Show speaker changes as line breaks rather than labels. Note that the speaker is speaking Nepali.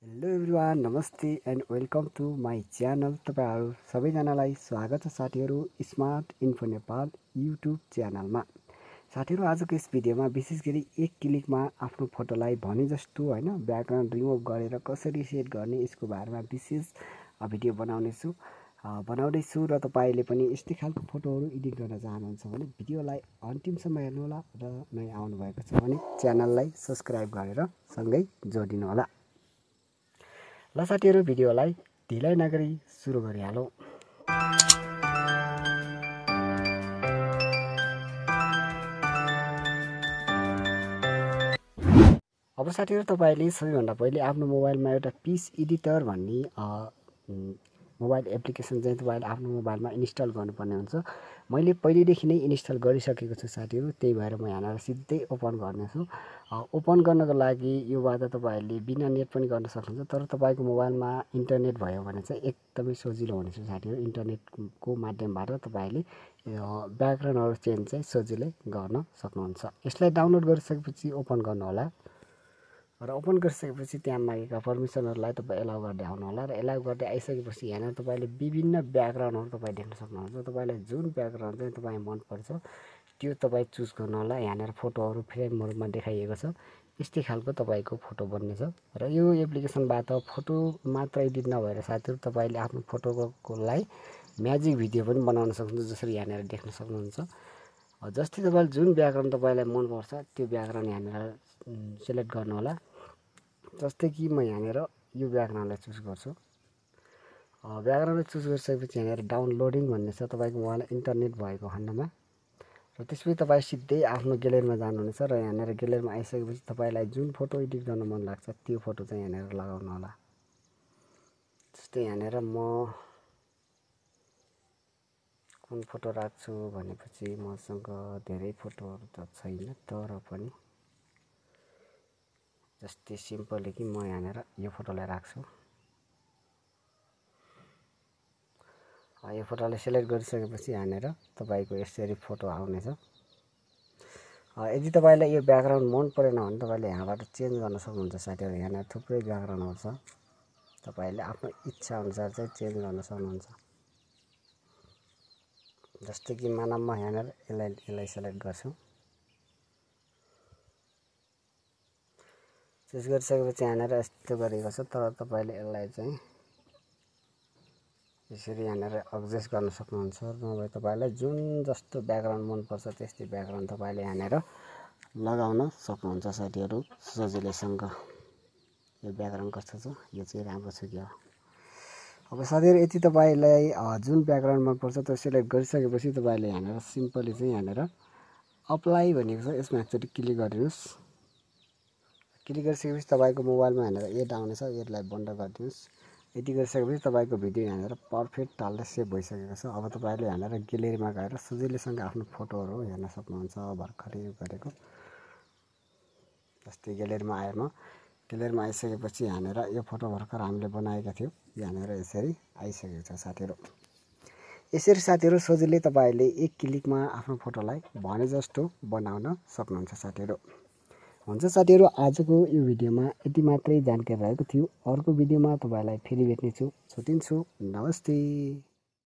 हेलो एभ्रिवान, नमस्ते and welcome to my channel. तपाईँहरू सबैजनालाई स्वागत छ साथीहरू स्मार्ट इन्फो नेपाल युट्युब च्यानलमा। साथीहरू आजको यस भिडियोमा विशेष गरी एक क्लिकमा आफ्नो फोटोलाई भने जस्तो होइन ब्याकग्राउन्ड रिमुभ गरेर कसरी सेट गर्ने यसको बारेमा विशेष भिडियो बनाउँदैछु र तपाईँले पनि यस्तै खालको फोटोहरू एडिट गर्न चाहनुहुन्छ भने भिडियोलाई अन्तिमसम्म हेर्नुहोला र नयाँ आउनुभएको छ भने च्यानललाई सब्स्क्राइब गरेर सँगै जोडिनुहोला। ल साथीहरू भिडियोलाई ढिलाइ नगरी सुरु गरिहालौँ। अब साथीहरू तपाईँले सबैभन्दा पहिले आफ्नो मोबाइलमा एउटा पिस एडिटर भन्ने मोबाइल एप्लिकेसन चाहिँ तपाईँले आफ्नो मोबाइलमा इन्स्टल गर्नुपर्ने हुन्छ। मैले पहिलेदेखि नै इन्स्टल गरिसकेको छु साथीहरू, त्यही भएर म यहाँनिर सिधै ओपन गर्नेछु। ओपन गर्नको लागि योबाट तपाईँहरूले बिना नेट पनि गर्न सक्नुहुन्छ, तर तपाईँको मोबाइलमा इन्टरनेट भयो भने चाहिँ एकदमै सजिलो हुनेछ साथीहरू। इन्टरनेटको माध्यमबाट तपाईँहरूले ब्याकग्राउन्डहरू चेन्ज चाहिँ सजिलै गर्न सक्नुहुन्छ। यसलाई डाउनलोड गरिसकेपछि ओपन गर्नुहोला र ओपन गरिसकेपछि त्यहाँ मागेका पर्मिसनहरूलाई तपाईँ एलाउ गर्दै आउनुहोला र एलाउ गर्दै आइसकेपछि यहाँनिर तपाईँले विभिन्न ब्याकग्राउन्डहरू तपाईँ देख्न सक्नुहुन्छ। तपाईँलाई जुन ब्याकग्राउन्ड चाहिँ तपाईँ मनपर्छ त्यो तपाईँ चुज गर्नुहोला। यहाँनिर फोटोहरू फ्रेमहरूमा देखाइएको छ, यस्तै खालको तपाईँको फोटो बन्नेछ र यो एप्लिकेसनबाट फोटो मात्र एडिट नभएर साथीहरू तपाईँले आफ्नो फोटोकोलाई म्याजिक भिडियो पनि बनाउन सक्नुहुन्छ, जसरी यहाँनिर देख्न सक्नुहुन्छ। जस्तै तपाईँले जुन ब्याकग्राउन्ड तपाईँलाई मनपर्छ त्यो ब्याकग्राउन्ड यहाँनिर सेलेक्ट गर्नुहोला। जस्तै कि म यहाँनिर यो ब्याकग्राउन्डलाई चुज गर्छु। ब्याकग्राउन्डलाई चुज गरिसकेपछि यहाँनिर डाउनलोडिङ भन्ने छ तपाईँको मोबाइलमा इन्टरनेट भएको खण्डमा, र त्यसपछि तपाईँ सिधै आफ्नो ग्यालेरीमा जानुहुनेछ र यहाँनिर ग्यालेरीमा आइसकेपछि तपाईँलाई जुन फोटो एडिट गर्न मन लाग्छ त्यो फोटो चाहिँ यहाँनिर लगाउनु होला। जस्तै यहाँनिर म कुन फोटो राख्छु भनेपछि मसँग धेरै फोटोहरू त छैन, तर पनि जस्तै सिम्पली कि म यहाँनिर यो फोटोलाई राख्छु। यो फोटोलाई सेलेक्ट गरिसकेपछि यहाँनिर तपाईँको यसरी फोटो आउनेछ। यदि तपाईँलाई यो ब्याकग्राउन्ड मन परेन भने तपाईँले यहाँबाट चेन्ज गर्न सक्नुहुन्छ साथीहरू। यहाँनिर थुप्रै ब्याकग्राउन्डहरू छ, तपाईँले आफ्नो इच्छा अनुसार चाहिँ चेन्ज गर्न सक्नुहुन्छ। जस्तै कि मानव म यहाँनिर यसलाई सेलेक्ट गर्छु। चुज गरिसकेपछि यहाँनिर यस्तो गरेको छ, तर तपाईँले यसलाई चाहिँ यसरी यहाँनिर एडजस्ट गर्न सक्नुहुन्छ। नभए तपाईँलाई जुन जस्तो ब्याकग्राउन्ड मनपर्छ त्यस्तै ब्याकग्राउन्ड तपाईँले यहाँनिर लगाउन सक्नुहुन्छ साथीहरू सजिलैसँग। यो ब्याकग्राउन्ड कस्तो छ, यो चाहिँ राम्रो छ क्या। अब साथीहरू यति तपाईँलाई जुन ब्याकग्राउन्ड मनपर्छ त्यो सेलेक्ट गरिसकेपछि तपाईँले यहाँनिर सिम्पली चाहिँ यहाँनिर अप्लाई भनेको छ, यसमा एकचोटि क्लिक गरिदिनुहोस्। क्लिक गरिसकेपछि तपाईँको मोबाइलमा यहाँनिर एड आउनेछ, एडलाई बन्द गरिदिनुहोस्। यति गरिसकेपछि तपाईँको भिडियो यहाँनिर पर्फेक्ट टालले सेभ भइसकेको छ। अब तपाईँले यहाँनिर ग्यालेरीमा गएर सजिलैसँग आफ्नो फोटोहरू हेर्न सक्नुहुन्छ भर्खरै गरेको। जस्तै ग्यालेरीमा आएँ म, ग्यालेरीमा आइसकेपछि यहाँनिर यो फोटो भर्खर हामीले बनाएका थियौँ, यहाँनिर यसरी आइसकेको छ साथीहरू। यसरी साथीहरू सजिलै तपाईँले एक क्लिकमा आफ्नो फोटोलाई भने जस्तो बनाउन सक्नुहुन्छ साथीहरू। हुन्छ साथीहरू, आजको यो भिडियोमा यति मात्रै जानकारी रहेको थियो। अर्को भिडियोमा तपाईँलाई फेरि भेट्नेछु। छुट्टिन्छु, नमस्ते।